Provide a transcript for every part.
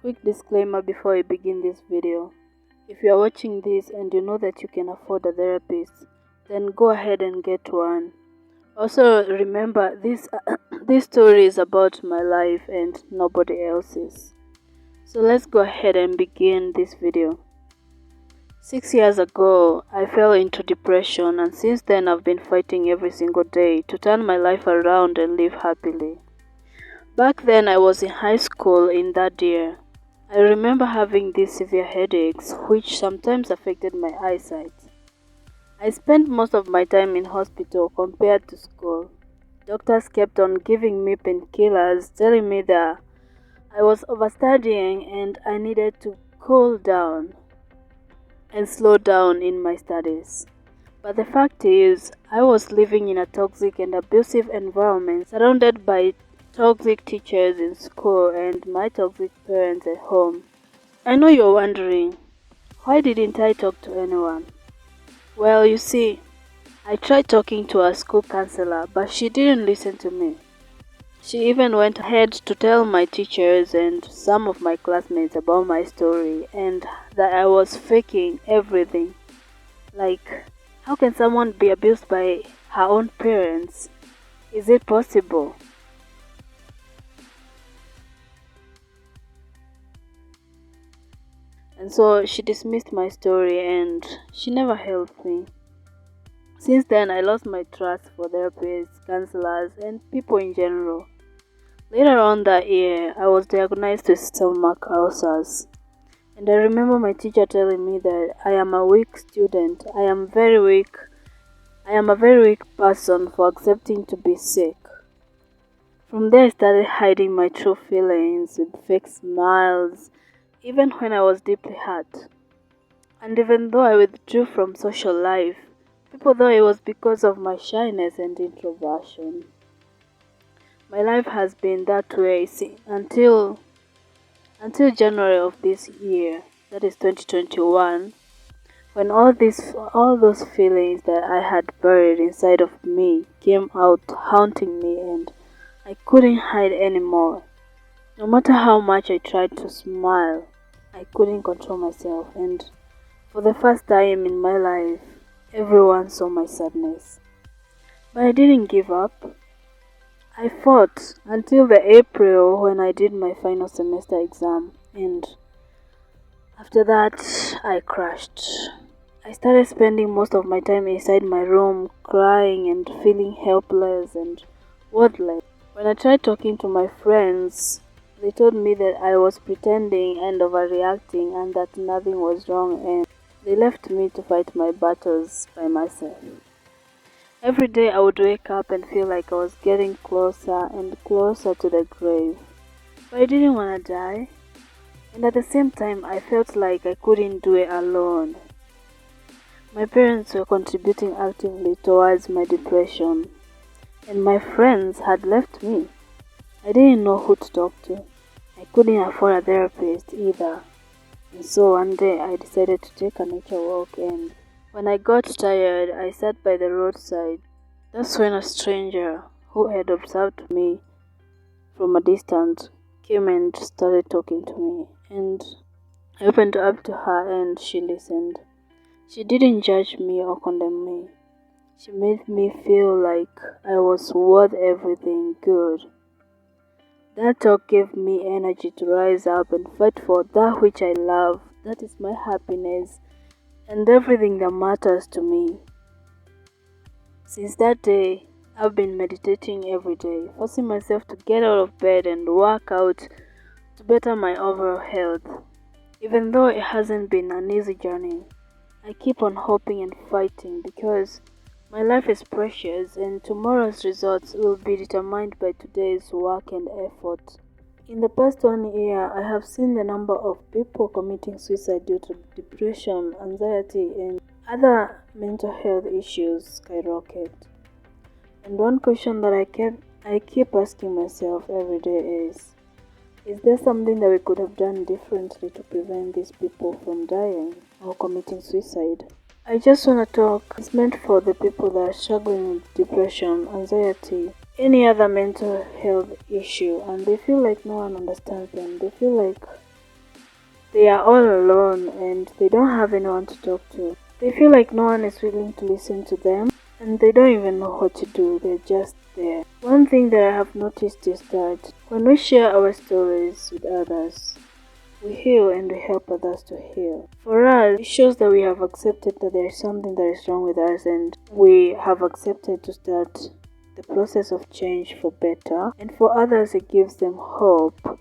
Quick disclaimer before I begin this video. If you are watching this and you know that you can afford a therapist, then go ahead and get one. Also remember this story is about my life and nobody else's. So let's go ahead and begin this video. 6 years ago, I fell into depression, and since then I've been fighting every single day to turn my life around and live happily. Back then I was in high school in that year. I remember having these severe headaches which sometimes affected my eyesight. I spent most of my time in hospital compared to school. Doctors kept on giving me painkillers, telling me that I was overstudying and I needed to cool down and slow down in my studies. But the fact is, I was living in a toxic and abusive environment surrounded by toxic teachers in school and my toxic parents at home. I know you're wondering, why didn't I talk to anyone? Well, you see, I tried talking to a school counselor, but she didn't listen to me. She even went ahead to tell my teachers and some of my classmates about my story and that I was faking everything. Like, how can someone be abused by her own parents? Is it possible? And so she dismissed my story and she never helped me. Since then, I lost my trust for therapists, counselors, and people in general. Later on that year, I was diagnosed with stomach ulcers. And I remember my teacher telling me that I am a weak student. I am a very weak person for accepting to be sick. From there, I started hiding my true feelings with fake smiles, even when I was deeply hurt. And even though I withdrew from social life, people thought it was because of my shyness and introversion. My life has been that way until January of this year, that is 2021, when all those feelings that I had buried inside of me came out haunting me and I couldn't hide anymore. No matter how much I tried to smile, I couldn't control myself, and for the first time in my life, everyone saw my sadness. But I didn't give up. I fought until the April when I did my final semester exam, and after that, I crashed. I started spending most of my time inside my room, crying and feeling helpless and worthless. When I tried talking to my friends, they told me that I was pretending and overreacting and that nothing was wrong, and they left me to fight my battles by myself. Every day I would wake up and feel like I was getting closer and closer to the grave. But I didn't want to die. And at the same time, I felt like I couldn't do it alone. My parents were contributing actively towards my depression, and my friends had left me. I didn't know who to talk to. I couldn't afford a therapist either. And so one day I decided to take a nature walk, and when I got tired, I sat by the roadside. That's when a stranger who had observed me from a distance came and started talking to me, and I opened up to her and she listened. She didn't judge me or condemn me. She made me feel like I was worth everything good. That talk gave me energy to rise up and fight for that which I love, that is my happiness, and everything that matters to me. Since that day, I've been meditating every day, forcing myself to get out of bed and work out to better my overall health. Even though it hasn't been an easy journey, I keep on hoping and fighting because my life is precious and tomorrow's results will be determined by today's work and effort. In the past 1 year, I have seen the number of people committing suicide due to depression, anxiety, and other mental health issues skyrocket. And one question that I keep asking myself every day is there something that we could have done differently to prevent these people from dying or committing suicide? I just want to talk. It's meant for the people that are struggling with depression, anxiety, any other mental health issue, and they feel like no one understands them. They feel like They are all alone and they don't have anyone to talk to. They feel like no one is willing to listen to them and they don't even know what to do, they're just there. One thing that I have noticed is that when we share our stories with others, we heal and we help others to heal. For us, it shows that we have accepted that there is something that is wrong with us and we have accepted to start the process of change for better. And for others, it gives them hope.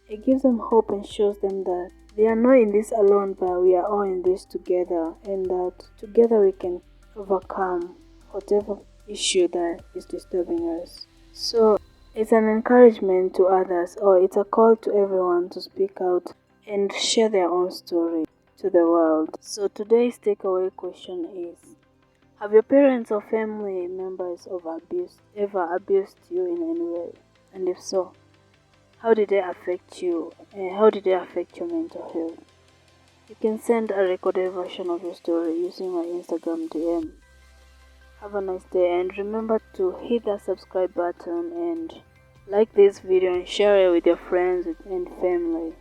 It gives them hope and shows them that they are not in this alone, but we are all in this together, and that together we can overcome whatever issue that is disturbing us. So it's an encouragement to others, or it's a call to everyone to speak out and share their own story to the world. So today's takeaway question is: have your parents or family members ever abused you in any way? And if so, how did they affect you? And how did they affect your mental health? You can send a recorded version of your story using my Instagram DM. Have a nice day and remember to hit that subscribe button and like this video and share it with your friends and family.